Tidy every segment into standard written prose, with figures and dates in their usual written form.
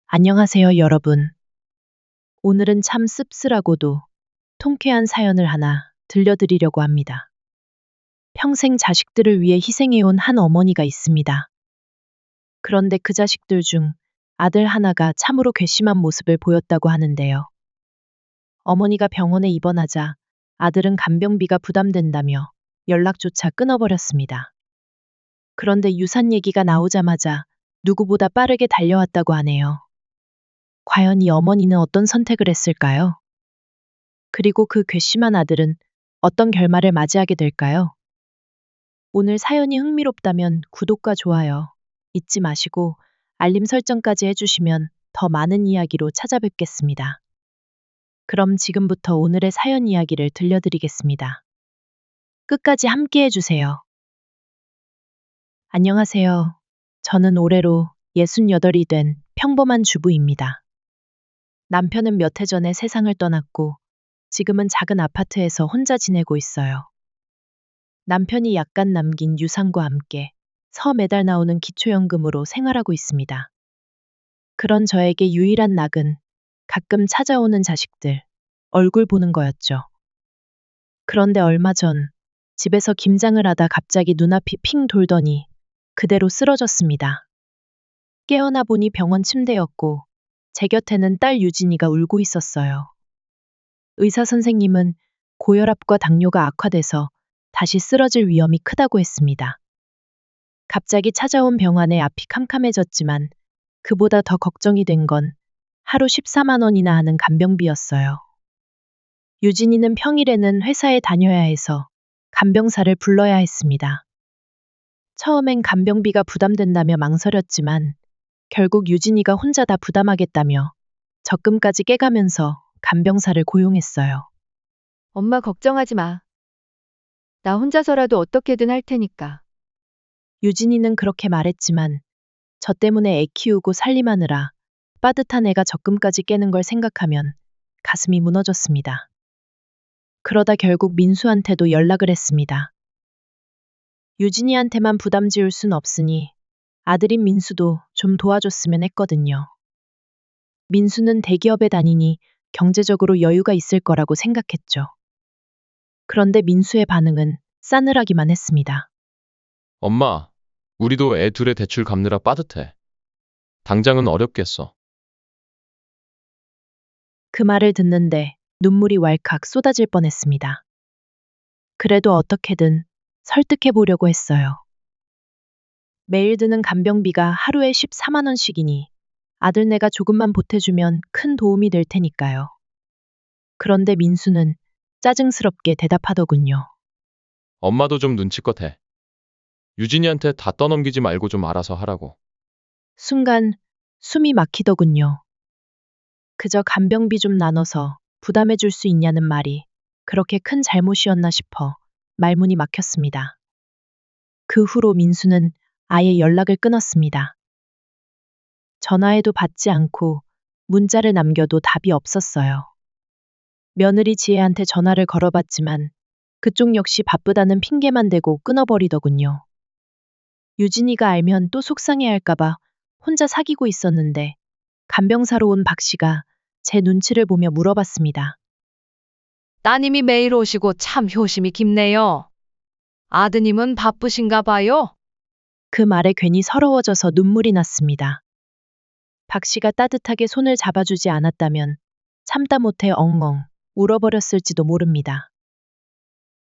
안녕하세요, 여러분. 오늘은 참 씁쓸하고도 통쾌한 사연을 하나 들려드리려고 합니다. 평생 자식들을 위해 희생해온 한 어머니가 있습니다. 그런데 그 자식들 중 아들 하나가 참으로 괘씸한 모습을 보였다고 하는데요. 어머니가 병원에 입원하자 아들은 간병비가 부담된다며 연락조차 끊어버렸습니다. 그런데 유산 얘기가 나오자마자 누구보다 빠르게 달려왔다고 하네요. 과연 이 어머니는 어떤 선택을 했을까요? 그리고 그 괘씸한 아들은 어떤 결말을 맞이하게 될까요? 오늘 사연이 흥미롭다면 구독과 좋아요 잊지 마시고 알림 설정까지 해주시면 더 많은 이야기로 찾아뵙겠습니다. 그럼 지금부터 오늘의 사연 이야기를 들려드리겠습니다. 끝까지 함께 해주세요. 안녕하세요. 저는 올해로 68이 된 평범한 주부입니다. 남편은 몇 해 전에 세상을 떠났고 지금은 작은 아파트에서 혼자 지내고 있어요. 남편이 약간 남긴 유산과 함께 서 매달 나오는 기초연금으로 생활하고 있습니다. 그런 저에게 유일한 낙은 가끔 찾아오는 자식들, 얼굴 보는 거였죠. 그런데 얼마 전 집에서 김장을 하다 갑자기 눈앞이 핑 돌더니 그대로 쓰러졌습니다. 깨어나 보니 병원 침대였고 제 곁에는 딸 유진이가 울고 있었어요. 의사 선생님은 고혈압과 당뇨가 악화돼서 다시 쓰러질 위험이 크다고 했습니다. 갑자기 찾아온 병환의 앞이 캄캄해졌지만 그보다 더 걱정이 된 건 하루 14만 원이나 하는 간병비였어요. 유진이는 평일에는 회사에 다녀야 해서 간병사를 불러야 했습니다. 처음엔 간병비가 부담된다며 망설였지만 결국 유진이가 혼자 다 부담하겠다며 적금까지 깨가면서 간병사를 고용했어요. 엄마 걱정하지 마. 나 혼자서라도 어떻게든 할 테니까. 유진이는 그렇게 말했지만 저 때문에 애 키우고 살림하느라 빠듯한 애가 적금까지 깨는 걸 생각하면 가슴이 무너졌습니다. 그러다 결국 민수한테도 연락을 했습니다. 유진이한테만 부담 지울 순 없으니 아들인 민수도 좀 도와줬으면 했거든요. 민수는 대기업에 다니니 경제적으로 여유가 있을 거라고 생각했죠. 그런데 민수의 반응은 싸늘하기만 했습니다. 엄마, 우리도 애 둘의 대출 갚느라 빠듯해. 당장은 어렵겠어. 그 말을 듣는데 눈물이 왈칵 쏟아질 뻔했습니다. 그래도 어떻게든 설득해 보려고 했어요. 매일 드는 간병비가 하루에 14만 원씩이니 아들네가 조금만 보태주면 큰 도움이 될 테니까요. 그런데 민수는 짜증스럽게 대답하더군요. 엄마도 좀 눈치껏 해. 유진이한테 다 떠넘기지 말고 좀 알아서 하라고. 순간 숨이 막히더군요. 그저 간병비 좀 나눠서 부담해 줄 수 있냐는 말이 그렇게 큰 잘못이었나 싶어 말문이 막혔습니다. 그 후로 민수는 아예 연락을 끊었습니다. 전화해도 받지 않고 문자를 남겨도 답이 없었어요. 며느리 지혜한테 전화를 걸어봤지만 그쪽 역시 바쁘다는 핑계만 대고 끊어버리더군요. 유진이가 알면 또 속상해할까봐 혼자 사귀고 있었는데 간병사로 온 박 씨가 제 눈치를 보며 물어봤습니다. 따님이 매일 오시고 참 효심이 깊네요. 아드님은 바쁘신가 봐요. 그 말에 괜히 서러워져서 눈물이 났습니다. 박 씨가 따뜻하게 손을 잡아주지 않았다면 참다 못해 엉엉 울어버렸을지도 모릅니다.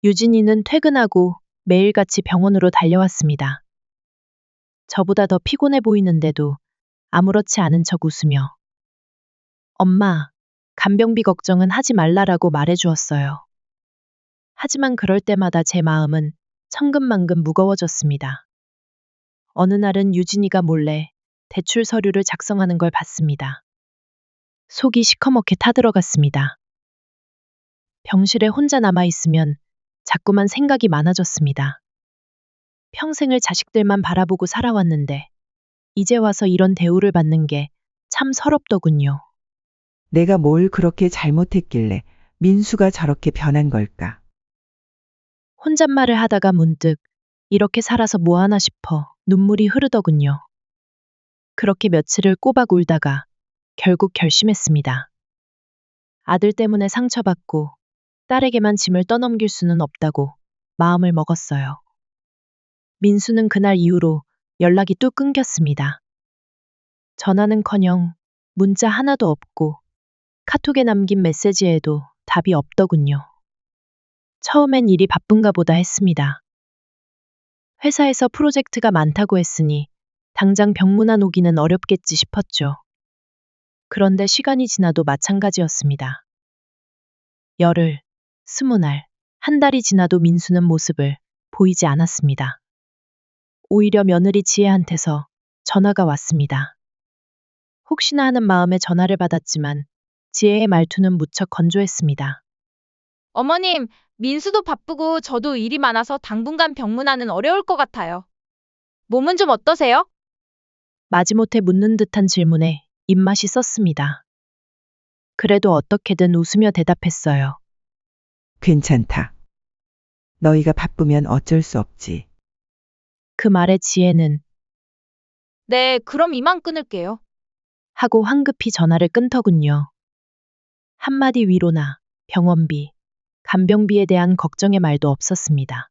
유진이는 퇴근하고 매일같이 병원으로 달려왔습니다. 저보다 더 피곤해 보이는데도 아무렇지 않은 척 웃으며 엄마, 간병비 걱정은 하지 말라라고 말해주었어요. 하지만 그럴 때마다 제 마음은 천근만근 무거워졌습니다. 어느 날은 유진이가 몰래 대출 서류를 작성하는 걸 봤습니다. 속이 시커멓게 타들어갔습니다. 병실에 혼자 남아있으면 자꾸만 생각이 많아졌습니다. 평생을 자식들만 바라보고 살아왔는데 이제 와서 이런 대우를 받는 게 참 서럽더군요. 내가 뭘 그렇게 잘못했길래 민수가 저렇게 변한 걸까? 혼잣말을 하다가 문득 이렇게 살아서 뭐하나 싶어 눈물이 흐르더군요. 그렇게 며칠을 꼬박 울다가 결국 결심했습니다. 아들 때문에 상처받고 딸에게만 짐을 떠넘길 수는 없다고 마음을 먹었어요. 민수는 그날 이후로 연락이 뚝 끊겼습니다. 전화는커녕 문자 하나도 없고 카톡에 남긴 메시지에도 답이 없더군요. 처음엔 일이 바쁜가 보다 했습니다. 회사에서 프로젝트가 많다고 했으니 당장 병문안 오기는 어렵겠지 싶었죠. 그런데 시간이 지나도 마찬가지였습니다. 열흘, 20날, 한 달이 지나도 민수는 모습을 보이지 않았습니다. 오히려 며느리 지혜한테서 전화가 왔습니다. 혹시나 하는 마음에 전화를 받았지만 지혜의 말투는 무척 건조했습니다. 어머님, 민수도 바쁘고 저도 일이 많아서 당분간 병문안은 어려울 것 같아요. 몸은 좀 어떠세요? 마지못해 묻는 듯한 질문에 입맛이 썼습니다. 그래도 어떻게든 웃으며 대답했어요. 괜찮다. 너희가 바쁘면 어쩔 수 없지. 그 말에 지혜는 네, 그럼 이만 끊을게요. 하고 황급히 전화를 끊더군요. 한마디 위로나 병원비, 간병비에 대한 걱정의 말도 없었습니다.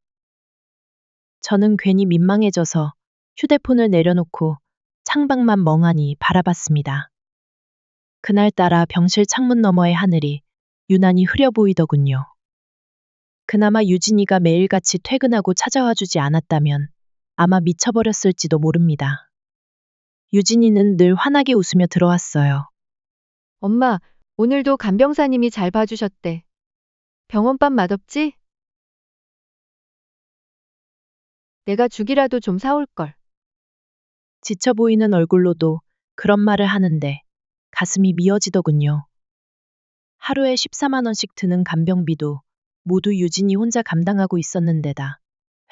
저는 괜히 민망해져서 휴대폰을 내려놓고 창밖만 멍하니 바라봤습니다. 그날따라 병실 창문 너머의 하늘이 유난히 흐려 보이더군요. 그나마 유진이가 매일같이 퇴근하고 찾아와 주지 않았다면 아마 미쳐버렸을지도 모릅니다. 유진이는 늘 환하게 웃으며 들어왔어요. 엄마, 오늘도 간병사님이 잘 봐주셨대. 병원밥 맛없지? 내가 죽이라도 좀 사올걸. 지쳐 보이는 얼굴로도 그런 말을 하는데 가슴이 미어지더군요. 하루에 14만 원씩 드는 간병비도 모두 유진이 혼자 감당하고 있었는데다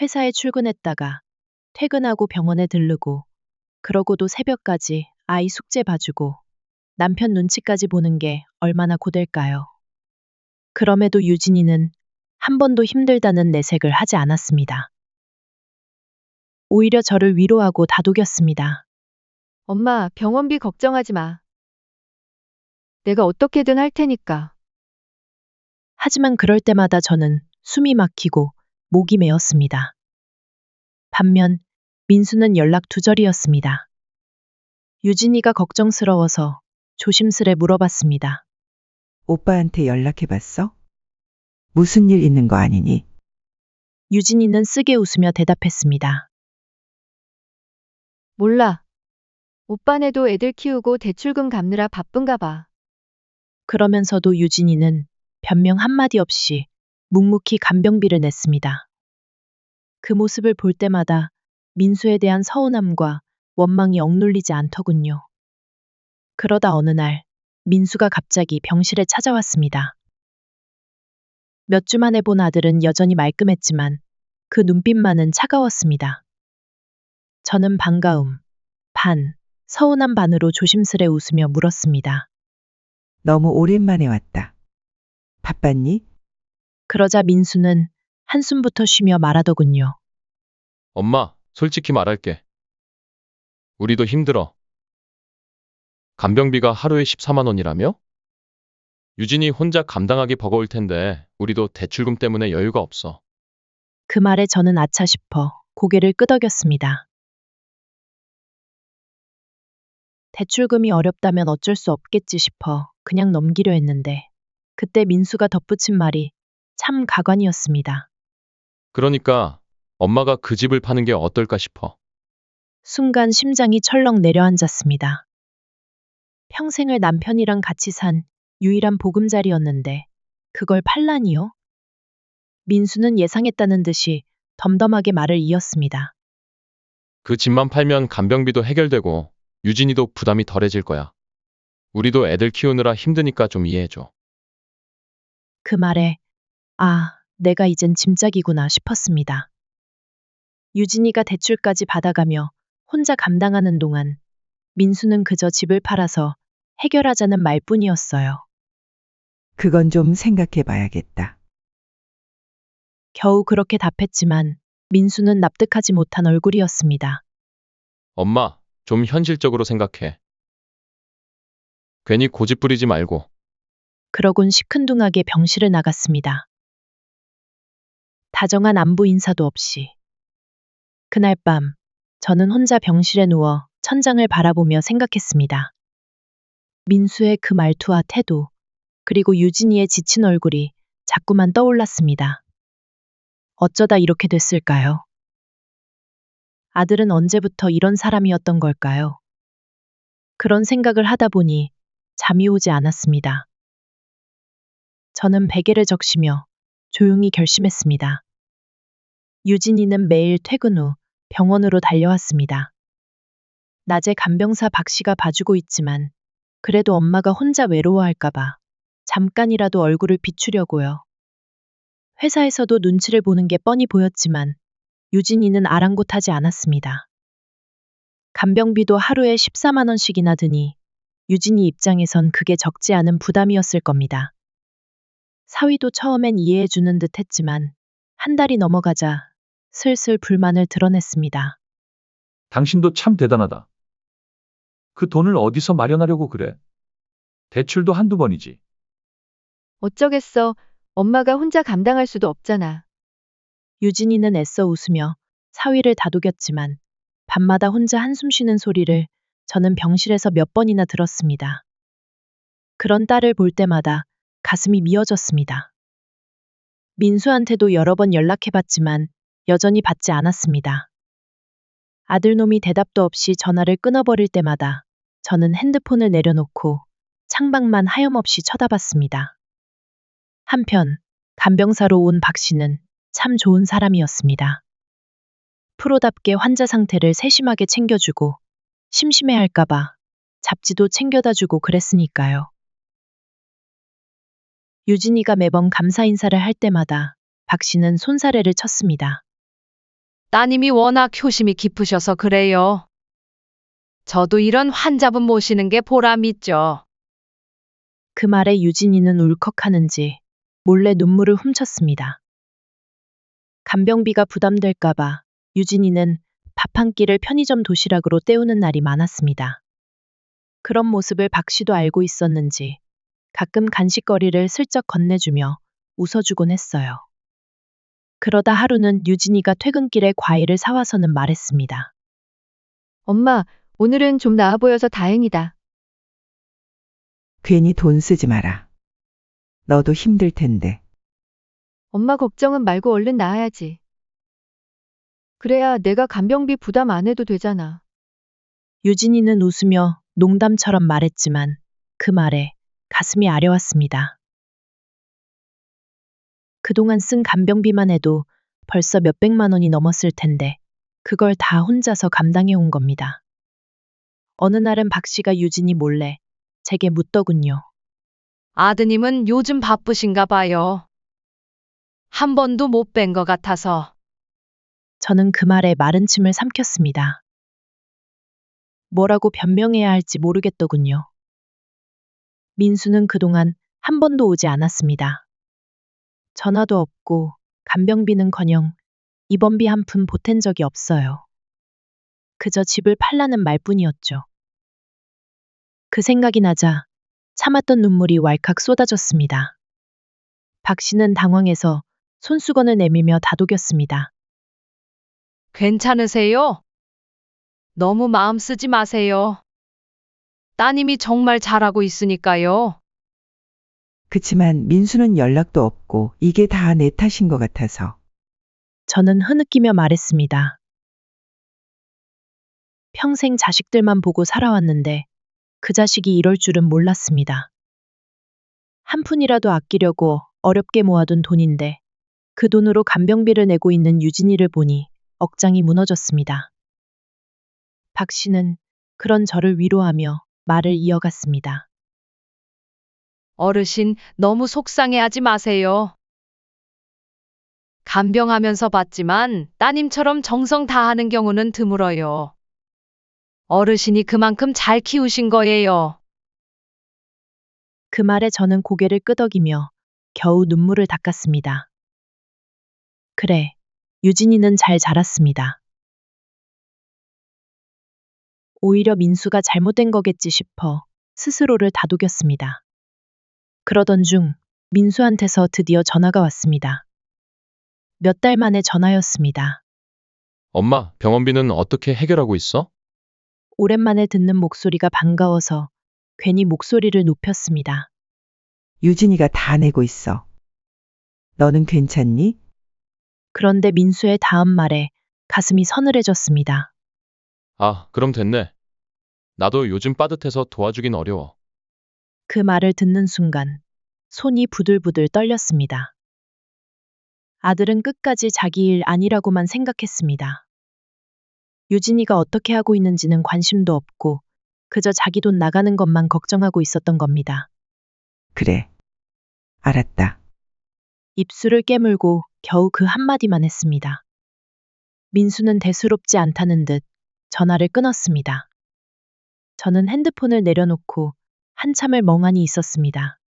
회사에 출근했다가 퇴근하고 병원에 들르고 그러고도 새벽까지 아이 숙제 봐주고 남편 눈치까지 보는 게 얼마나 고될까요? 그럼에도 유진이는 한 번도 힘들다는 내색을 하지 않았습니다. 오히려 저를 위로하고 다독였습니다. 엄마, 병원비 걱정하지 마. 내가 어떻게든 할 테니까. 하지만 그럴 때마다 저는 숨이 막히고 목이 메었습니다. 반면 민수는 연락 두절이었습니다. 유진이가 걱정스러워서 조심스레 물어봤습니다. 오빠한테 연락해봤어? 무슨 일 있는 거 아니니? 유진이는 쓰게 웃으며 대답했습니다. 몰라. 오빠네도 애들 키우고 대출금 갚느라 바쁜가 봐. 그러면서도 유진이는 변명 한마디 없이 묵묵히 간병비를 냈습니다. 그 모습을 볼 때마다 민수에 대한 서운함과 원망이 억눌리지 않더군요. 그러다 어느 날 민수가 갑자기 병실에 찾아왔습니다. 몇 주 만에 본 아들은 여전히 말끔했지만 그 눈빛만은 차가웠습니다. 저는 반가움, 반, 서운함 반으로 조심스레 웃으며 물었습니다. 너무 오랜만에 왔다. 바빴니? 그러자 민수는 한숨부터 쉬며 말하더군요. 엄마, 솔직히 말할게. 우리도 힘들어. 간병비가 하루에 14만 원이라며? 유진이 혼자 감당하기 버거울 텐데 우리도 대출금 때문에 여유가 없어. 그 말에 저는 아차 싶어 고개를 끄덕였습니다. 대출금이 어렵다면 어쩔 수 없겠지 싶어 그냥 넘기려 했는데 그때 민수가 덧붙인 말이 참 가관이었습니다. 그러니까 엄마가 그 집을 파는 게 어떨까 싶어. 순간 심장이 철렁 내려앉았습니다. 평생을 남편이랑 같이 산 유일한 보금자리였는데 그걸 팔라니요? 민수는 예상했다는 듯이 덤덤하게 말을 이었습니다. 그 집만 팔면 간병비도 해결되고 유진이도 부담이 덜해질 거야. 우리도 애들 키우느라 힘드니까 좀 이해해줘. 그 말에 아, 내가 이젠 짐짝이구나 싶었습니다. 유진이가 대출까지 받아가며 혼자 감당하는 동안 민수는 그저 집을 팔아서 해결하자는 말뿐이었어요. 그건 좀 생각해 봐야겠다. 겨우 그렇게 답했지만 민수는 납득하지 못한 얼굴이었습니다. 엄마, 좀 현실적으로 생각해. 괜히 고집 부리지 말고. 그러곤 시큰둥하게 병실을 나갔습니다. 다정한 안부 인사도 없이. 그날 밤, 저는 혼자 병실에 누워 천장을 바라보며 생각했습니다. 민수의 그 말투와 태도, 그리고 유진이의 지친 얼굴이 자꾸만 떠올랐습니다. 어쩌다 이렇게 됐을까요? 아들은 언제부터 이런 사람이었던 걸까요? 그런 생각을 하다 보니 잠이 오지 않았습니다. 저는 베개를 적시며 조용히 결심했습니다. 유진이는 매일 퇴근 후 병원으로 달려왔습니다. 낮에 간병사 박 씨가 봐주고 있지만 그래도 엄마가 혼자 외로워할까봐 잠깐이라도 얼굴을 비추려고요. 회사에서도 눈치를 보는 게 뻔히 보였지만 유진이는 아랑곳하지 않았습니다. 간병비도 하루에 14만 원씩이나 드니 유진이 입장에선 그게 적지 않은 부담이었을 겁니다. 사위도 처음엔 이해해주는 듯 했지만 한 달이 넘어가자 슬슬 불만을 드러냈습니다. 당신도 참 대단하다. 그 돈을 어디서 마련하려고 그래? 대출도 한두 번이지. 어쩌겠어. 엄마가 혼자 감당할 수도 없잖아. 유진이는 애써 웃으며 사위를 다독였지만 밤마다 혼자 한숨 쉬는 소리를 저는 병실에서 몇 번이나 들었습니다. 그런 딸을 볼 때마다 가슴이 미어졌습니다. 민수한테도 여러 번 연락해봤지만 여전히 받지 않았습니다. 아들놈이 대답도 없이 전화를 끊어버릴 때마다 저는 핸드폰을 내려놓고 창밖만 하염없이 쳐다봤습니다. 한편 간병사로 온 박 씨는 참 좋은 사람이었습니다. 프로답게 환자 상태를 세심하게 챙겨주고 심심해할까봐 잡지도 챙겨다 주고 그랬으니까요. 유진이가 매번 감사 인사를 할 때마다 박 씨는 손사래를 쳤습니다. 따님이 워낙 효심이 깊으셔서 그래요. 저도 이런 환자분 모시는 게 보람 있죠. 그 말에 유진이는 울컥하는지 몰래 눈물을 훔쳤습니다. 간병비가 부담될까봐 유진이는 밥 한 끼를 편의점 도시락으로 때우는 날이 많았습니다. 그런 모습을 박 씨도 알고 있었는지 가끔 간식거리를 슬쩍 건네주며 웃어주곤 했어요. 그러다 하루는 유진이가 퇴근길에 과일을 사와서는 말했습니다. 엄마, 오늘은 좀 나아 보여서 다행이다. 괜히 돈 쓰지 마라. 너도 힘들 텐데. 엄마 걱정은 말고 얼른 나아야지. 그래야 내가 간병비 부담 안 해도 되잖아. 유진이는 웃으며 농담처럼 말했지만 그 말에 가슴이 아려왔습니다. 그동안 쓴 간병비만 해도 벌써 몇백만 원이 넘었을 텐데 그걸 다 혼자서 감당해 온 겁니다. 어느 날은 박 씨가 유진이 몰래 제게 묻더군요. 아드님은 요즘 바쁘신가 봐요. 한 번도 못 뵌 것 같아서. 저는 그 말에 마른 침을 삼켰습니다. 뭐라고 변명해야 할지 모르겠더군요. 민수는 그동안 한 번도 오지 않았습니다. 전화도 없고 간병비는커녕 입원비 한 푼 보탠 적이 없어요. 그저 집을 팔라는 말뿐이었죠. 그 생각이 나자 참았던 눈물이 왈칵 쏟아졌습니다. 박 씨는 당황해서 손수건을 내밀며 다독였습니다. 괜찮으세요? 너무 마음 쓰지 마세요. 따님이 정말 잘하고 있으니까요. 그치만 민수는 연락도 없고 이게 다 내 탓인 것 같아서. 저는 흐느끼며 말했습니다. 평생 자식들만 보고 살아왔는데 그 자식이 이럴 줄은 몰랐습니다. 한 푼이라도 아끼려고 어렵게 모아둔 돈인데 그 돈으로 간병비를 내고 있는 유진이를 보니 억장이 무너졌습니다. 박 씨는 그런 저를 위로하며 말을 이어갔습니다. 어르신, 너무 속상해하지 마세요. 간병하면서 봤지만 따님처럼 정성 다하는 경우는 드물어요. 어르신이 그만큼 잘 키우신 거예요. 그 말에 저는 고개를 끄덕이며 겨우 눈물을 닦았습니다. 그래, 유진이는 잘 자랐습니다. 오히려 민수가 잘못된 거겠지 싶어 스스로를 다독였습니다. 그러던 중 민수한테서 드디어 전화가 왔습니다. 몇 달 만에 전화였습니다. 엄마, 병원비는 어떻게 해결하고 있어? 오랜만에 듣는 목소리가 반가워서 괜히 목소리를 높였습니다. 유진이가 다 내고 있어. 너는 괜찮니? 그런데 민수의 다음 말에 가슴이 서늘해졌습니다. 아, 그럼 됐네. 나도 요즘 빠듯해서 도와주긴 어려워. 그 말을 듣는 순간 손이 부들부들 떨렸습니다. 아들은 끝까지 자기 일 아니라고만 생각했습니다. 유진이가 어떻게 하고 있는지는 관심도 없고 그저 자기 돈 나가는 것만 걱정하고 있었던 겁니다. 그래. 알았다. 입술을 깨물고 겨우 그 한마디만 했습니다. 민수는 대수롭지 않다는 듯 전화를 끊었습니다. 저는 핸드폰을 내려놓고 한참을 멍하니 있었습니다.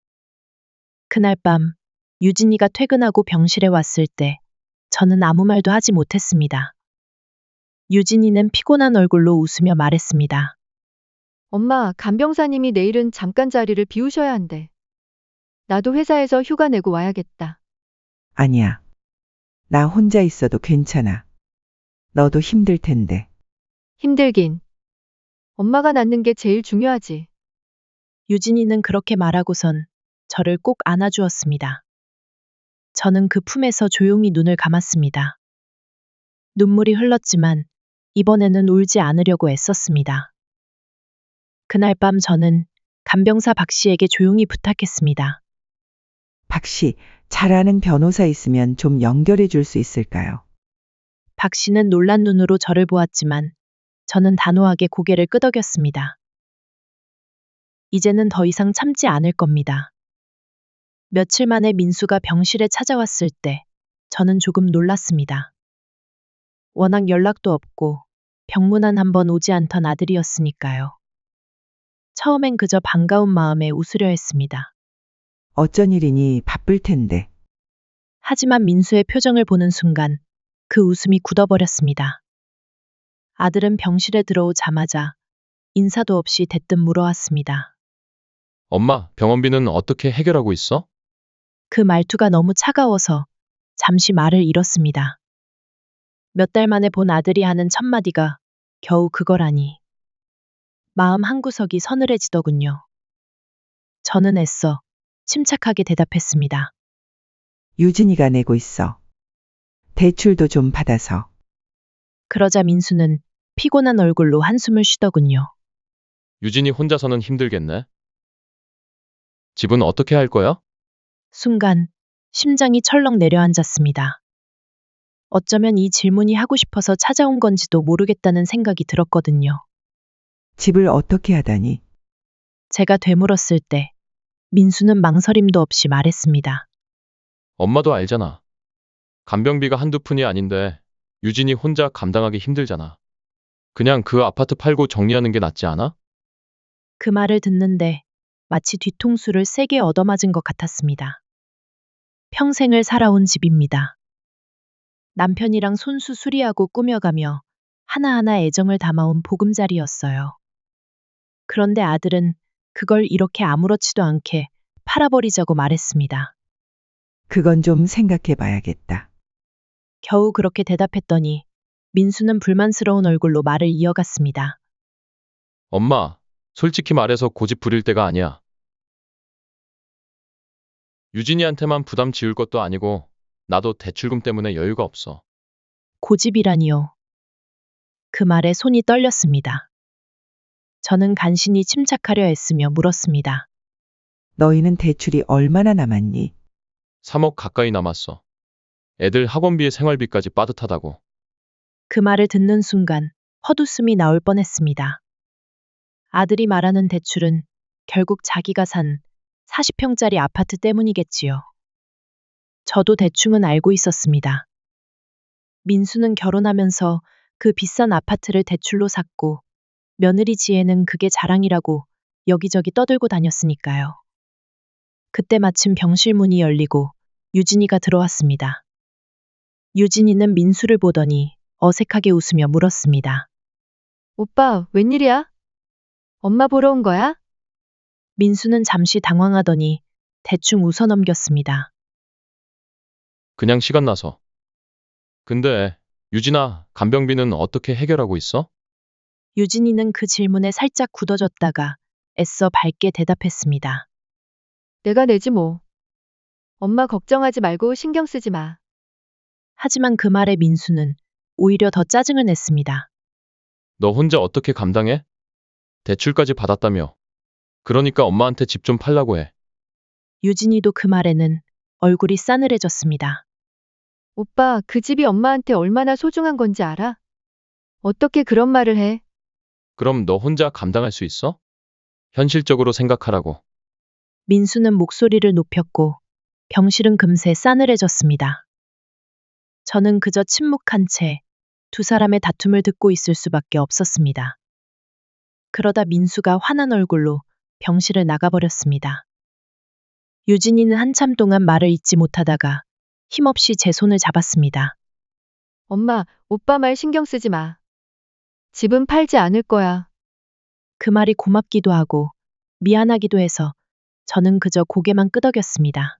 그날 밤 유진이가 퇴근하고 병실에 왔을 때 저는 아무 말도 하지 못했습니다. 유진이는 피곤한 얼굴로 웃으며 말했습니다. 엄마, 간병사님이 내일은 잠깐 자리를 비우셔야 한대. 나도 회사에서 휴가 내고 와야겠다. 아니야. 나 혼자 있어도 괜찮아. 너도 힘들 텐데. 힘들긴. 엄마가 낫는 게 제일 중요하지. 유진이는 그렇게 말하고선 저를 꼭 안아주었습니다. 저는 그 품에서 조용히 눈을 감았습니다. 눈물이 흘렀지만 이번에는 울지 않으려고 애썼습니다. 그날 밤 저는 간병사 박 씨에게 조용히 부탁했습니다. 박 씨, 잘 아는 변호사 있으면 좀 연결해 줄 수 있을까요? 박 씨는 놀란 눈으로 저를 보았지만 저는 단호하게 고개를 끄덕였습니다. 이제는 더 이상 참지 않을 겁니다. 며칠 만에 민수가 병실에 찾아왔을 때 저는 조금 놀랐습니다. 워낙 연락도 없고 병문안 한번 오지 않던 아들이었으니까요. 처음엔 그저 반가운 마음에 웃으려 했습니다. 어쩐 일이니 바쁠 텐데. 하지만 민수의 표정을 보는 순간 그 웃음이 굳어버렸습니다. 아들은 병실에 들어오자마자 인사도 없이 대뜸 물어왔습니다. 엄마, 병원비는 어떻게 해결하고 있어? 그 말투가 너무 차가워서 잠시 말을 잃었습니다. 몇 달 만에 본 아들이 하는 첫마디가 겨우 그거라니. 마음 한구석이 서늘해지더군요. 저는 애써 침착하게 대답했습니다. 유진이가 내고 있어. 대출도 좀 받아서. 그러자 민수는 피곤한 얼굴로 한숨을 쉬더군요. 유진이 혼자서는 힘들겠네. 집은 어떻게 할 거야? 순간 심장이 철렁 내려앉았습니다. 어쩌면 이 질문이 하고 싶어서 찾아온 건지도 모르겠다는 생각이 들었거든요. 집을 어떻게 하다니? 제가 되물었을 때 민수는 망설임도 없이 말했습니다. 엄마도 알잖아. 간병비가 한두 푼이 아닌데 유진이 혼자 감당하기 힘들잖아. 그냥 그 아파트 팔고 정리하는 게 낫지 않아? 그 말을 듣는데 마치 뒤통수를 세게 얻어맞은 것 같았습니다. 평생을 살아온 집입니다. 남편이랑 손수 수리하고 꾸며가며 하나하나 애정을 담아온 보금자리였어요. 그런데 아들은 그걸 이렇게 아무렇지도 않게 팔아버리자고 말했습니다. 그건 좀 생각해 봐야겠다. 겨우 그렇게 대답했더니 민수는 불만스러운 얼굴로 말을 이어갔습니다. 엄마, 솔직히 말해서 고집 부릴 때가 아니야. 유진이한테만 부담 지울 것도 아니고 나도 대출금 때문에 여유가 없어. 고집이라니요. 그 말에 손이 떨렸습니다. 저는 간신히 침착하려 애쓰며 물었습니다. 너희는 대출이 얼마나 남았니? 3억 가까이 남았어. 애들 학원비에 생활비까지 빠듯하다고. 그 말을 듣는 순간 헛웃음이 나올 뻔했습니다. 아들이 말하는 대출은 결국 자기가 산 40평짜리 아파트 때문이겠지요. 저도 대충은 알고 있었습니다. 민수는 결혼하면서 그 비싼 아파트를 대출로 샀고 며느리 지혜는 그게 자랑이라고 여기저기 떠들고 다녔으니까요. 그때 마침 병실 문이 열리고 유진이가 들어왔습니다. 유진이는 민수를 보더니 어색하게 웃으며 물었습니다. 오빠, 웬일이야? 엄마 보러 온 거야? 민수는 잠시 당황하더니 대충 웃어넘겼습니다. 그냥 시간 나서. 근데 유진아, 간병비는 어떻게 해결하고 있어? 유진이는 그 질문에 살짝 굳어졌다가 애써 밝게 대답했습니다. 내가 내지 뭐. 엄마 걱정하지 말고 신경 쓰지 마. 하지만 그 말에 민수는 오히려 더 짜증을 냈습니다. 너 혼자 어떻게 감당해? 대출까지 받았다며. 그러니까 엄마한테 집 좀 팔라고 해. 유진이도 그 말에는 얼굴이 싸늘해졌습니다. 오빠, 그 집이 엄마한테 얼마나 소중한 건지 알아? 어떻게 그런 말을 해? 그럼 너 혼자 감당할 수 있어? 현실적으로 생각하라고. 민수는 목소리를 높였고 병실은 금세 싸늘해졌습니다. 저는 그저 침묵한 채 두 사람의 다툼을 듣고 있을 수밖에 없었습니다. 그러다 민수가 화난 얼굴로 병실을 나가버렸습니다. 유진이는 한참 동안 말을 잇지 못하다가 힘없이 제 손을 잡았습니다. 엄마, 오빠 말 신경 쓰지 마. 집은 팔지 않을 거야. 그 말이 고맙기도 하고 미안하기도 해서 저는 그저 고개만 끄덕였습니다.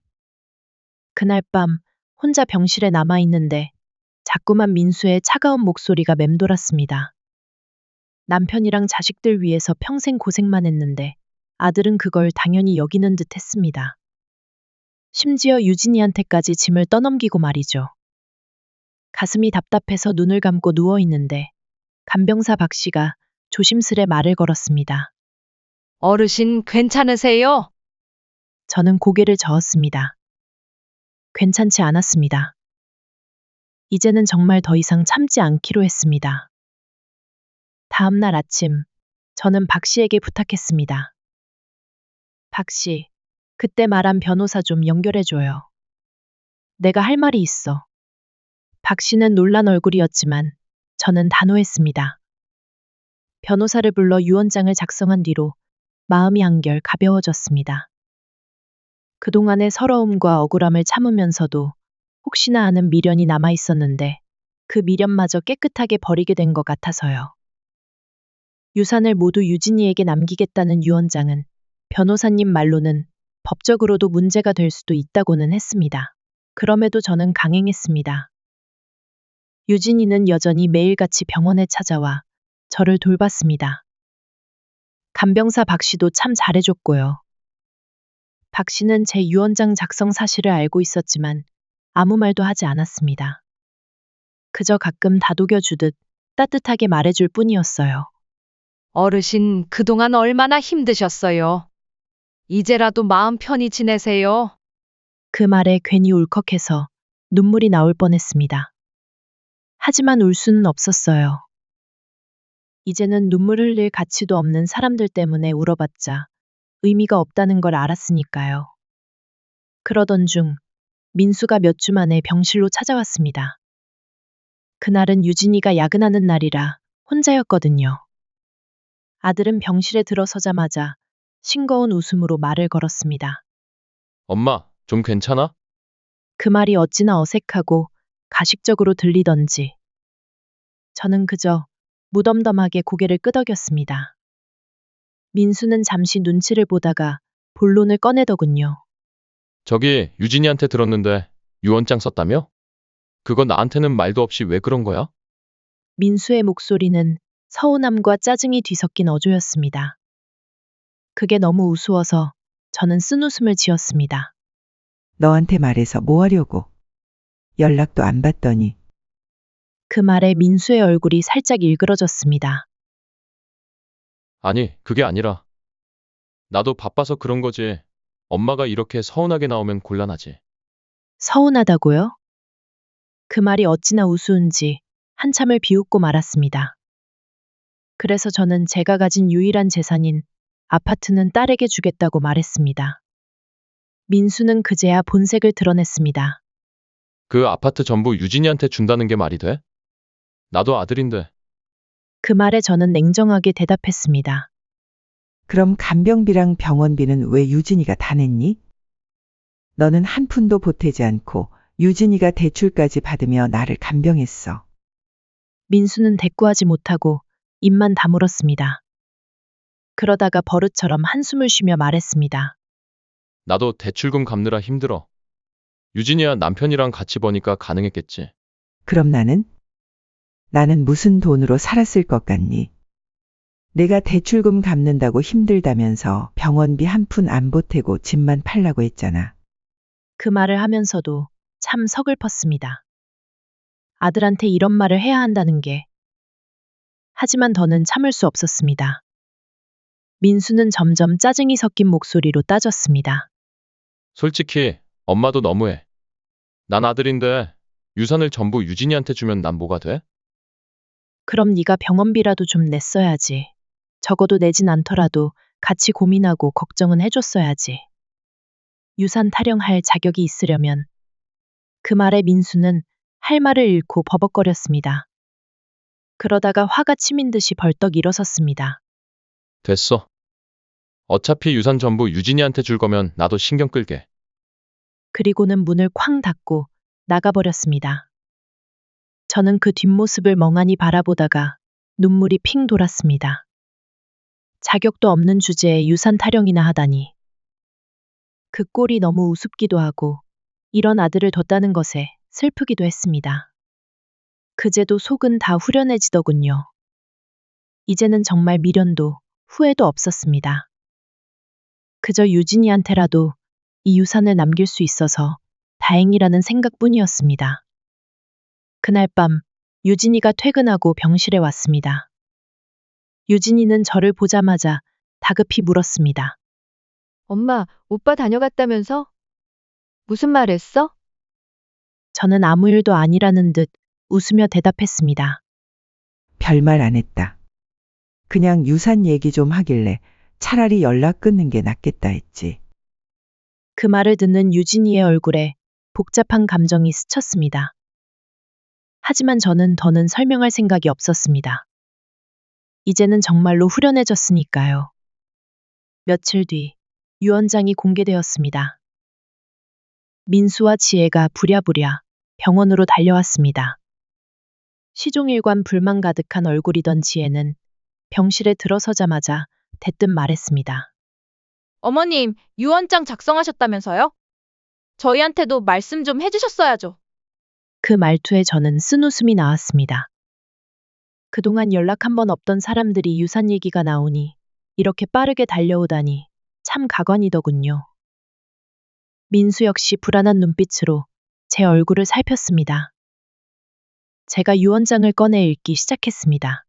그날 밤 혼자 병실에 남아있는데 자꾸만 민수의 차가운 목소리가 맴돌았습니다. 남편이랑 자식들 위해서 평생 고생만 했는데 아들은 그걸 당연히 여기는 듯 했습니다. 심지어 유진이한테까지 짐을 떠넘기고 말이죠. 가슴이 답답해서 눈을 감고 누워있는데 간병사 박 씨가 조심스레 말을 걸었습니다. 어르신 괜찮으세요? 저는 고개를 저었습니다. 괜찮지 않았습니다. 이제는 정말 더 이상 참지 않기로 했습니다. 다음 날 아침, 저는 박 씨에게 부탁했습니다. 박 씨, 그때 말한 변호사 좀 연결해줘요. 내가 할 말이 있어. 박 씨는 놀란 얼굴이었지만 저는 단호했습니다. 변호사를 불러 유언장을 작성한 뒤로 마음이 한결 가벼워졌습니다. 그동안의 서러움과 억울함을 참으면서도 혹시나 하는 미련이 남아 있었는데 그 미련마저 깨끗하게 버리게 된 것 같아서요. 유산을 모두 유진이에게 남기겠다는 유언장은 변호사님 말로는 법적으로도 문제가 될 수도 있다고는 했습니다. 그럼에도 저는 강행했습니다. 유진이는 여전히 매일같이 병원에 찾아와 저를 돌봤습니다. 간병사 박 씨도 참 잘해줬고요. 박 씨는 제 유언장 작성 사실을 알고 있었지만 아무 말도 하지 않았습니다. 그저 가끔 다독여주듯 따뜻하게 말해줄 뿐이었어요. 어르신 그동안 얼마나 힘드셨어요. 이제라도 마음 편히 지내세요. 그 말에 괜히 울컥해서 눈물이 나올 뻔했습니다. 하지만 울 수는 없었어요. 이제는 눈물 흘릴 가치도 없는 사람들 때문에 울어봤자 의미가 없다는 걸 알았으니까요. 그러던 중 민수가 몇 주 만에 병실로 찾아왔습니다. 그날은 유진이가 야근하는 날이라 혼자였거든요. 아들은 병실에 들어서자마자 싱거운 웃음으로 말을 걸었습니다. 엄마, 좀 괜찮아? 그 말이 어찌나 어색하고 가식적으로 들리던지. 저는 그저 무덤덤하게 고개를 끄덕였습니다. 민수는 잠시 눈치를 보다가 본론을 꺼내더군요. 저기 유진이한테 들었는데 유언장 썼다며? 그거 나한테는 말도 없이 왜 그런 거야? 민수의 목소리는 서운함과 짜증이 뒤섞인 어조였습니다. 그게 너무 우스워서 저는 쓴웃음을 지었습니다. 너한테 말해서 뭐 하려고? 연락도 안 받더니. 그 말에 민수의 얼굴이 살짝 일그러졌습니다. 아니, 그게 아니라. 나도 바빠서 그런 거지. 엄마가 이렇게 서운하게 나오면 곤란하지. 서운하다고요? 그 말이 어찌나 우스운지 한참을 비웃고 말았습니다. 그래서 저는 제가 가진 유일한 재산인 아파트는 딸에게 주겠다고 말했습니다. 민수는 그제야 본색을 드러냈습니다. 그 아파트 전부 유진이한테 준다는 게 말이 돼? 나도 아들인데. 그 말에 저는 냉정하게 대답했습니다. 그럼 간병비랑 병원비는 왜 유진이가 다 냈니? 너는 한 푼도 보태지 않고 유진이가 대출까지 받으며 나를 간병했어. 민수는 대꾸하지 못하고 입만 다물었습니다. 그러다가 버릇처럼 한숨을 쉬며 말했습니다. 나도 대출금 갚느라 힘들어. 유진이야 남편이랑 같이 버니까 가능했겠지. 그럼 나는 무슨 돈으로 살았을 것 같니? 내가 대출금 갚는다고 힘들다면서 병원비 한 푼 안 보태고 집만 팔라고 했잖아. 그 말을 하면서도 참 서글펐습니다. 아들한테 이런 말을 해야 한다는 게. 하지만 더는 참을 수 없었습니다. 민수는 점점 짜증이 섞인 목소리로 따졌습니다. 솔직히 엄마도 너무해. 난 아들인데 유산을 전부 유진이한테 주면 난 뭐가 돼? 그럼 네가 병원비라도 좀 냈어야지. 적어도 내진 않더라도 같이 고민하고 걱정은 해줬어야지. 유산 타령할 자격이 있으려면. 그 말에 민수는 할 말을 잃고 버벅거렸습니다. 그러다가 화가 치민 듯이 벌떡 일어섰습니다. 됐어. 어차피 유산 전부 유진이한테 줄 거면 나도 신경 끌게. 그리고는 문을 쾅 닫고 나가버렸습니다. 저는 그 뒷모습을 멍하니 바라보다가 눈물이 핑 돌았습니다. 자격도 없는 주제에 유산 타령이나 하다니. 그 꼴이 너무 우습기도 하고 이런 아들을 뒀다는 것에 슬프기도 했습니다. 그제도 속은 다 후련해지더군요. 이제는 정말 미련도 후회도 없었습니다. 그저 유진이한테라도 이 유산을 남길 수 있어서 다행이라는 생각뿐이었습니다. 그날 밤 유진이가 퇴근하고 병실에 왔습니다. 유진이는 저를 보자마자 다급히 물었습니다. 엄마, 오빠 다녀갔다면서? 무슨 말 했어? 저는 아무 일도 아니라는 듯 웃으며 대답했습니다. 별말 안 했다. 그냥 유산 얘기 좀 하길래 차라리 연락 끊는 게 낫겠다 했지. 그 말을 듣는 유진이의 얼굴에 복잡한 감정이 스쳤습니다. 하지만 저는 더는 설명할 생각이 없었습니다. 이제는 정말로 후련해졌으니까요. 며칠 뒤 유언장이 공개되었습니다. 민수와 지혜가 부랴부랴 병원으로 달려왔습니다. 시종일관 불만 가득한 얼굴이던 지혜는 병실에 들어서자마자 대뜸 말했습니다. 어머님, 유언장 작성하셨다면서요? 저희한테도 말씀 좀 해주셨어야죠. 그 말투에 저는 쓴웃음이 나왔습니다. 그동안 연락 한 번 없던 사람들이 유산 얘기가 나오니 이렇게 빠르게 달려오다니 참 가관이더군요. 민수 역시 불안한 눈빛으로 제 얼굴을 살폈습니다. 제가 유언장을 꺼내 읽기 시작했습니다.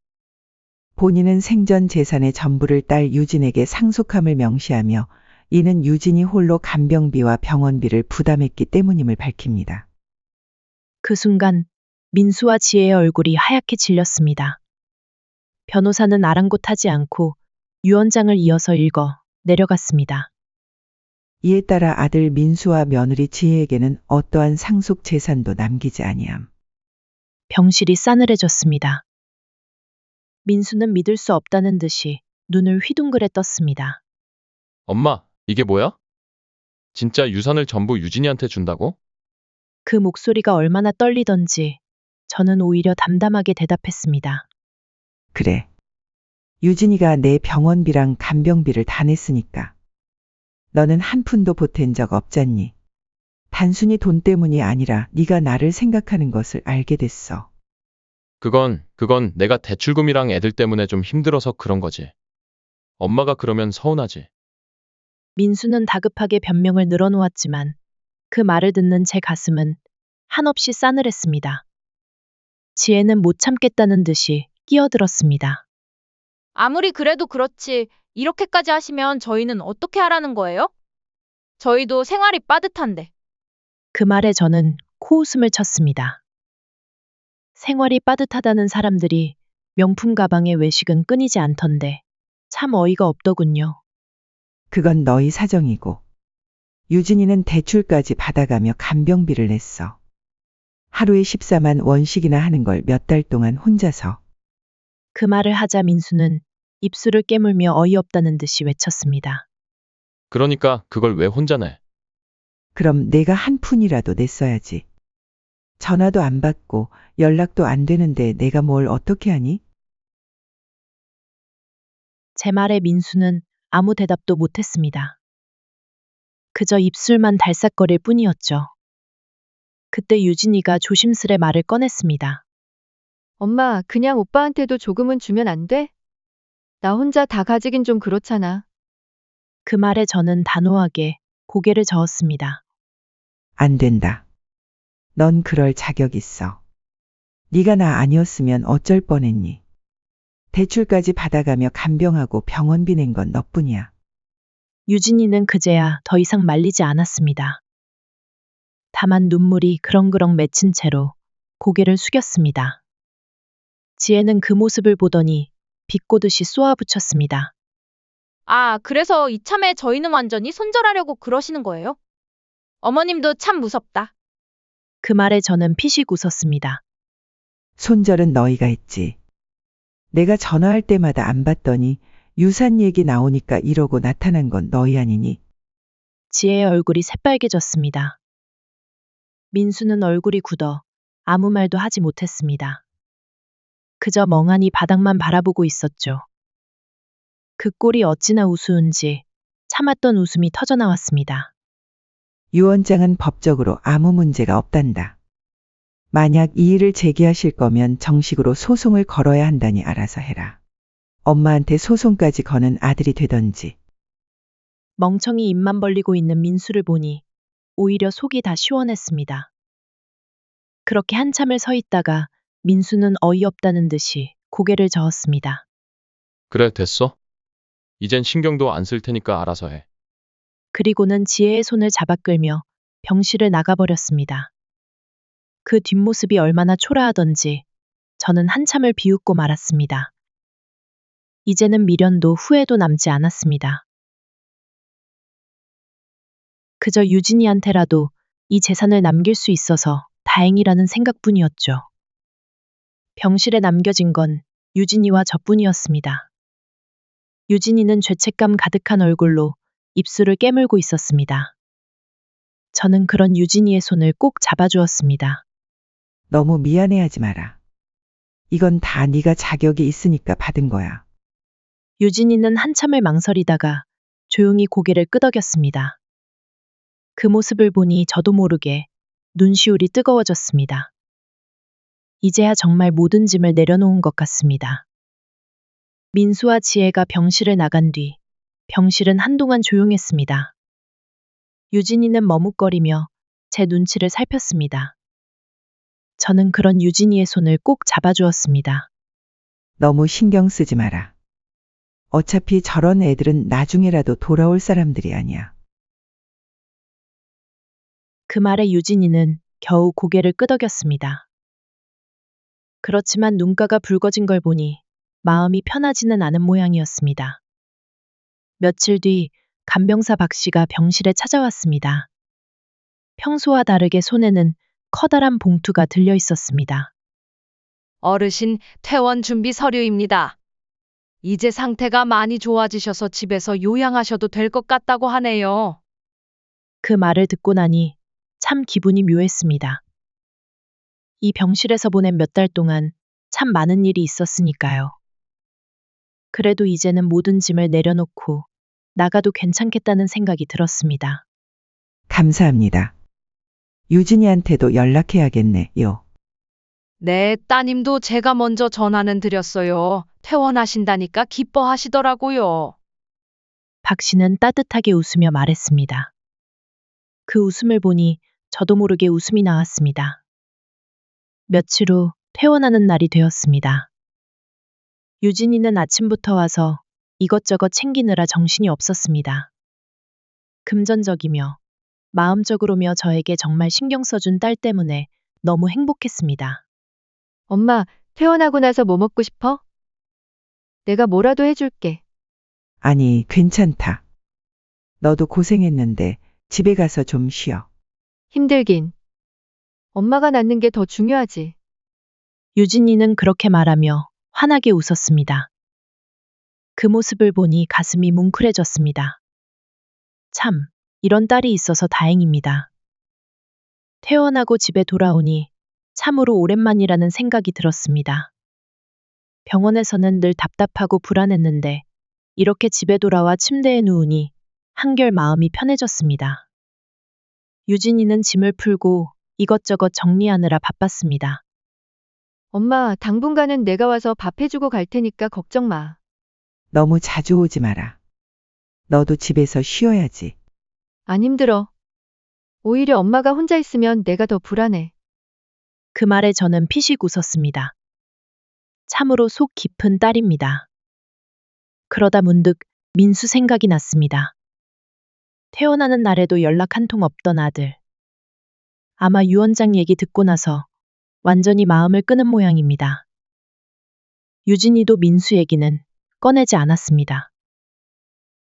본인은 생전 재산의 전부를 딸 유진에게 상속함을 명시하며 이는 유진이 홀로 간병비와 병원비를 부담했기 때문임을 밝힙니다. 그 순간 민수와 지혜의 얼굴이 하얗게 질렸습니다. 변호사는 아랑곳하지 않고 유언장을 이어서 읽어 내려갔습니다. 이에 따라 아들 민수와 며느리 지혜에게는 어떠한 상속 재산도 남기지 아니함. 병실이 싸늘해졌습니다. 민수는 믿을 수 없다는 듯이 눈을 휘둥그레 떴습니다. 엄마, 이게 뭐야? 진짜 유산을 전부 유진이한테 준다고? 그 목소리가 얼마나 떨리던지 저는 오히려 담담하게 대답했습니다. 그래. 유진이가 내 병원비랑 간병비를 다 냈으니까. 너는 한 푼도 보탠 적 없잖니. 단순히 돈 때문이 아니라 네가 나를 생각하는 것을 알게 됐어. 그건 내가 대출금이랑 애들 때문에 좀 힘들어서 그런 거지. 엄마가 그러면 서운하지. 민수는 다급하게 변명을 늘어놓았지만 그 말을 듣는 제 가슴은 한없이 싸늘했습니다. 지혜는 못 참겠다는 듯이 끼어들었습니다. 아무리 그래도 그렇지, 이렇게까지 하시면 저희는 어떻게 하라는 거예요? 저희도 생활이 빠듯한데. 그 말에 저는 코웃음을 쳤습니다. 생활이 빠듯하다는 사람들이 명품 가방에 외식은 끊이지 않던데 참 어이가 없더군요. 그건 너희 사정이고. 유진이는 대출까지 받아가며 간병비를 냈어. 하루에 14만 원씩이나 하는 걸 몇 달 동안 혼자서. 그 말을 하자 민수는 입술을 깨물며 어이없다는 듯이 외쳤습니다. 그러니까 그걸 왜 혼자 내? 그럼 내가 한 푼이라도 냈어야지. 전화도 안 받고 연락도 안 되는데 내가 뭘 어떻게 하니? 제 말에 민수는 아무 대답도 못했습니다. 그저 입술만 달싹거릴 뿐이었죠. 그때 유진이가 조심스레 말을 꺼냈습니다. 엄마, 그냥 오빠한테도 조금은 주면 안 돼? 나 혼자 다 가지긴 좀 그렇잖아. 그 말에 저는 단호하게 고개를 저었습니다. 안 된다. 넌 그럴 자격 있어. 네가 나 아니었으면 어쩔 뻔했니? 대출까지 받아가며 간병하고 병원비 낸 건 너뿐이야. 유진이는 그제야 더 이상 말리지 않았습니다. 다만 눈물이 그렁그렁 맺힌 채로 고개를 숙였습니다. 지혜는 그 모습을 보더니 비꼬듯이 쏘아붙였습니다. 아, 그래서 이참에 저희는 완전히 손절하려고 그러시는 거예요? 어머님도 참 무섭다. 그 말에 저는 피식 웃었습니다. 손절은 너희가 했지. 내가 전화할 때마다 안 받더니 유산 얘기 나오니까 이러고 나타난 건 너희 아니니? 지혜의 얼굴이 새빨개졌습니다. 민수는 얼굴이 굳어 아무 말도 하지 못했습니다. 그저 멍하니 바닥만 바라보고 있었죠. 그 꼴이 어찌나 우스운지 참았던 웃음이 터져나왔습니다. 유 원장은 법적으로 아무 문제가 없단다. 만약 이 일을 제기하실 거면 정식으로 소송을 걸어야 한다니 알아서 해라. 엄마한테 소송까지 거는 아들이 되던지. 멍청이 입만 벌리고 있는 민수를 보니 오히려 속이 다 시원했습니다. 그렇게 한참을 서 있다가 민수는 어이없다는 듯이 고개를 저었습니다. 그래, 됐어? 이젠 신경도 안 쓸 테니까 알아서 해. 그리고는 지혜의 손을 잡아 끌며 병실을 나가버렸습니다. 그 뒷모습이 얼마나 초라하던지 저는 한참을 비웃고 말았습니다. 이제는 미련도 후회도 남지 않았습니다. 그저 유진이한테라도 이 재산을 남길 수 있어서 다행이라는 생각뿐이었죠. 병실에 남겨진 건 유진이와 저뿐이었습니다. 유진이는 죄책감 가득한 얼굴로 입술을 깨물고 있었습니다. 저는 그런 유진이의 손을 꼭 잡아주었습니다. 너무 미안해하지 마라. 이건 다 네가 자격이 있으니까 받은 거야. 유진이는 한참을 망설이다가 조용히 고개를 끄덕였습니다. 그 모습을 보니 저도 모르게 눈시울이 뜨거워졌습니다. 이제야 정말 모든 짐을 내려놓은 것 같습니다. 민수와 지혜가 병실을 나간 뒤 병실은 한동안 조용했습니다. 유진이는 머뭇거리며 제 눈치를 살폈습니다. 저는 그런 유진이의 손을 꼭 잡아주었습니다. 너무 신경 쓰지 마라. 어차피 저런 애들은 나중에라도 돌아올 사람들이 아니야. 그 말에 유진이는 겨우 고개를 끄덕였습니다. 그렇지만 눈가가 붉어진 걸 보니 마음이 편하지는 않은 모양이었습니다. 며칠 뒤 간병사 박 씨가 병실에 찾아왔습니다. 평소와 다르게 손에는 커다란 봉투가 들려 있었습니다. 어르신 퇴원 준비 서류입니다. 이제 상태가 많이 좋아지셔서 집에서 요양하셔도 될 것 같다고 하네요. 그 말을 듣고 나니 참 기분이 묘했습니다. 이 병실에서 보낸 몇 달 동안 참 많은 일이 있었으니까요. 그래도 이제는 모든 짐을 내려놓고 나가도 괜찮겠다는 생각이 들었습니다. 감사합니다. 유진이한테도 연락해야겠네요. 네, 따님도 제가 먼저 전화는 드렸어요. 퇴원하신다니까 기뻐하시더라고요. 박 씨는 따뜻하게 웃으며 말했습니다. 그 웃음을 보니 저도 모르게 웃음이 나왔습니다. 며칠 후 퇴원하는 날이 되었습니다. 유진이는 아침부터 와서 이것저것 챙기느라 정신이 없었습니다. 금전적이며 마음적으로며 저에게 정말 신경 써준 딸 때문에 너무 행복했습니다. 엄마, 퇴원하고 나서 뭐 먹고 싶어? 내가 뭐라도 해줄게. 아니, 괜찮다. 너도 고생했는데 집에 가서 좀 쉬어. 힘들긴. 엄마가 낳는 게 더 중요하지. 유진이는 그렇게 말하며 환하게 웃었습니다. 그 모습을 보니 가슴이 뭉클해졌습니다. 참, 이런 딸이 있어서 다행입니다. 퇴원하고 집에 돌아오니 참으로 오랜만이라는 생각이 들었습니다. 병원에서는 늘 답답하고 불안했는데 이렇게 집에 돌아와 침대에 누우니 한결 마음이 편해졌습니다. 유진이는 짐을 풀고 이것저것 정리하느라 바빴습니다. 엄마, 당분간은 내가 와서 밥 해주고 갈 테니까 걱정 마. 너무 자주 오지 마라. 너도 집에서 쉬어야지. 안 힘들어. 오히려 엄마가 혼자 있으면 내가 더 불안해. 그 말에 저는 피식 웃었습니다. 참으로 속 깊은 딸입니다. 그러다 문득 민수 생각이 났습니다. 태어나는 날에도 연락 한 통 없던 아들. 아마 유원장 얘기 듣고 나서 완전히 마음을 끄는 모양입니다. 유진이도 민수 얘기는 꺼내지 않았습니다.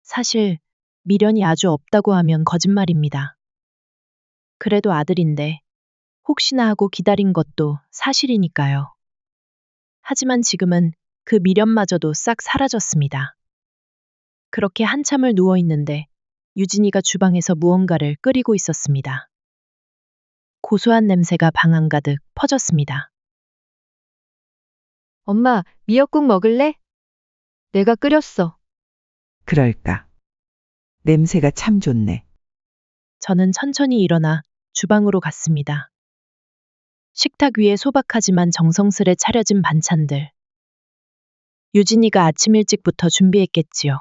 사실 미련이 아주 없다고 하면 거짓말입니다. 그래도 아들인데 혹시나 하고 기다린 것도 사실이니까요. 하지만 지금은 그 미련마저도 싹 사라졌습니다. 그렇게 한참을 누워 있는데 유진이가 주방에서 무언가를 끓이고 있었습니다. 고소한 냄새가 방 한가득 퍼졌습니다. 엄마, 미역국 먹을래? 내가 끓였어. 그럴까? 냄새가 참 좋네. 저는 천천히 일어나 주방으로 갔습니다. 식탁 위에 소박하지만 정성스레 차려진 반찬들. 유진이가 아침 일찍부터 준비했겠지요.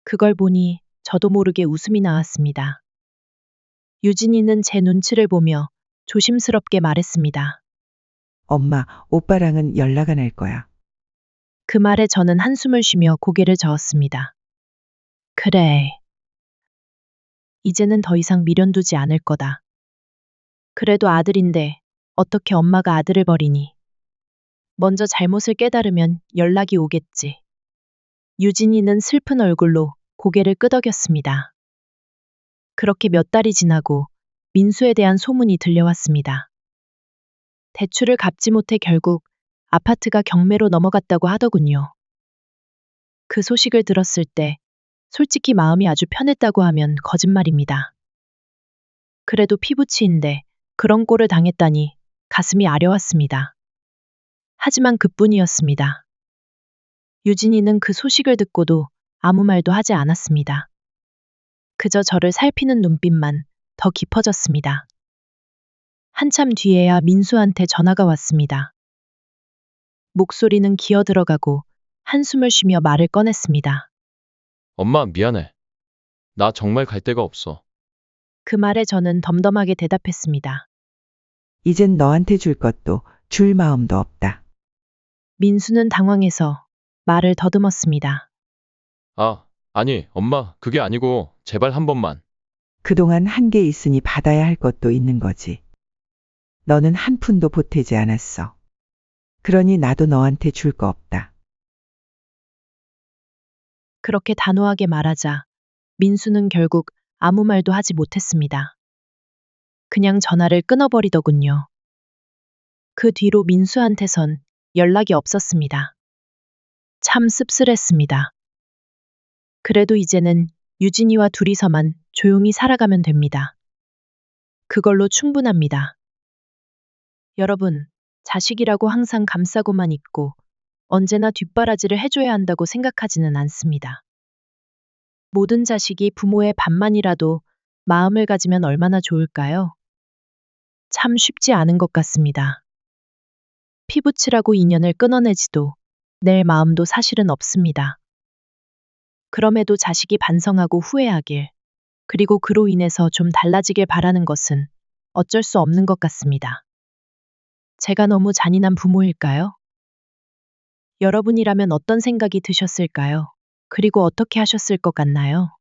그걸 보니 저도 모르게 웃음이 나왔습니다. 유진이는 제 눈치를 보며 조심스럽게 말했습니다. 엄마, 오빠랑은 연락 안 할 거야. 그 말에 저는 한숨을 쉬며 고개를 저었습니다. 그래. 이제는 더 이상 미련 두지 않을 거다. 그래도 아들인데 어떻게 엄마가 아들을 버리니. 먼저 잘못을 깨달으면 연락이 오겠지. 유진이는 슬픈 얼굴로 고개를 끄덕였습니다. 그렇게 몇 달이 지나고 민수에 대한 소문이 들려왔습니다. 대출을 갚지 못해 결국 아파트가 경매로 넘어갔다고 하더군요. 그 소식을 들었을 때 솔직히 마음이 아주 편했다고 하면 거짓말입니다. 그래도 피부치인데 그런 꼴을 당했다니 가슴이 아려왔습니다. 하지만 그뿐이었습니다. 유진이는 그 소식을 듣고도 아무 말도 하지 않았습니다. 그저 저를 살피는 눈빛만 더 깊어졌습니다. 한참 뒤에야 민수한테 전화가 왔습니다. 목소리는 기어 들어가고 한숨을 쉬며 말을 꺼냈습니다. 엄마, 미안해. 나 정말 갈 데가 없어. 그 말에 저는 덤덤하게 대답했습니다. 이젠 너한테 줄 것도 줄 마음도 없다. 민수는 당황해서 말을 더듬었습니다. 아니, 엄마, 그게 아니고, 제발 한 번만. 그동안 한 게 있으니 받아야 할 것도 있는 거지. 너는 한 푼도 보태지 않았어. 그러니 나도 너한테 줄 거 없다. 그렇게 단호하게 말하자 민수는 결국 아무 말도 하지 못했습니다. 그냥 전화를 끊어버리더군요. 그 뒤로 민수한테선 연락이 없었습니다. 참 씁쓸했습니다. 그래도 이제는 유진이와 둘이서만 조용히 살아가면 됩니다. 그걸로 충분합니다. 여러분, 자식이라고 항상 감싸고만 있고 언제나 뒷바라지를 해줘야 한다고 생각하지는 않습니다. 모든 자식이 부모의 반만이라도 마음을 가지면 얼마나 좋을까요? 참 쉽지 않은 것 같습니다. 피부치라고 인연을 끊어내지도 낼 마음도 사실은 없습니다. 그럼에도 자식이 반성하고 후회하길, 그리고 그로 인해서 좀 달라지길 바라는 것은 어쩔 수 없는 것 같습니다. 제가 너무 잔인한 부모일까요? 여러분이라면 어떤 생각이 드셨을까요? 그리고 어떻게 하셨을 것 같나요?